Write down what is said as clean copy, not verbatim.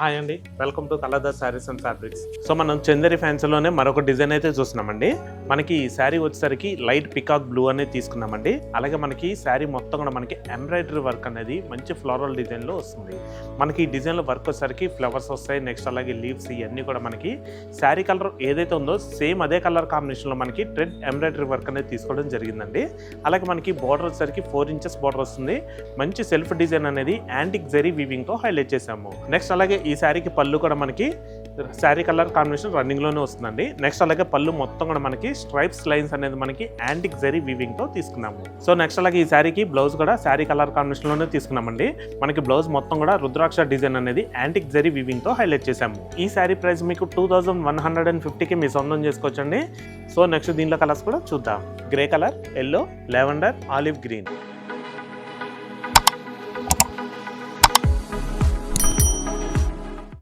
Hi అండి, welcome to colours saris and fabrics. So మనం చందేరి ఫ్యాన్సీలోనే మరొక డిజైన్ అయితే చూస్తున్నామండి. మనకి ఈ శారీ వచ్చేసరికి లైట్ పికాక్ బ్లూ అనేది తీసుకున్నామండి. అలాగే మనకి శారీ మొత్తం కూడా మనకి ఎంబ్రాయిడరీ వర్క్ అనేది మంచి ఫ్లోరల్ డిజైన్లో వస్తుంది. మనకి ఈ డిజైన్లో వర్క్ వచ్చేసరికి ఫ్లవర్స్ వస్తాయి, నెక్స్ట్ అలాగే లీవ్స్ ఇవన్నీ కూడా మనకి శారీ కలర్ ఏదైతే ఉందో సేమ్ అదే కలర్ కాంబినేషన్లో మనకి ట్రెడ్ ఎంబ్రాయిడరీ వర్క్ అనేది తీసుకోవడం జరిగిందండి. అలాగే మనకి బార్డర్ వచ్చేసరికి 4 ఇంచెస్ బార్డర్ వస్తుంది. మంచి సెల్ఫ్ డిజైన్ అనేది యాంటిక్ జరీ వీవింగ్తో హైలైట్ చేసాము. నెక్స్ట్ అలాగే ఈ శారీకి పళ్ళు కూడా మనకి శారీ కలర్ కాంబినేషన్ రన్నింగ్లోనే వస్తుందండి. నెక్స్ట్ అలాగే పళ్ళు మొత్తం కూడా మనకి స్ట్రైప్స్ లైన్స్ అనేది మనకి యాంటిక్ జరీ వీవింగ్తో తీసుకున్నాము. సో నెక్స్ట్ అలాగే ఈ శారీకి బ్లౌజ్ కూడా శారీ కలర్ కాంబినేషన్లోనే తీసుకున్నామండి. మనకి బ్లౌజ్ మొత్తం కూడా రుద్రాక్ష డిజైన్ అనేది యాంటిక్ జరీ వీవింగ్తో హైలైట్ చేసాము. ఈ శారీ ప్రైస్ మీకు 2150కి మీ సొంతం చేసుకోవచ్చండి. సో నెక్స్ట్ దీనిలో కలర్స్ కూడా చూద్దాం. Grey colour, yellow, lavender, olive green.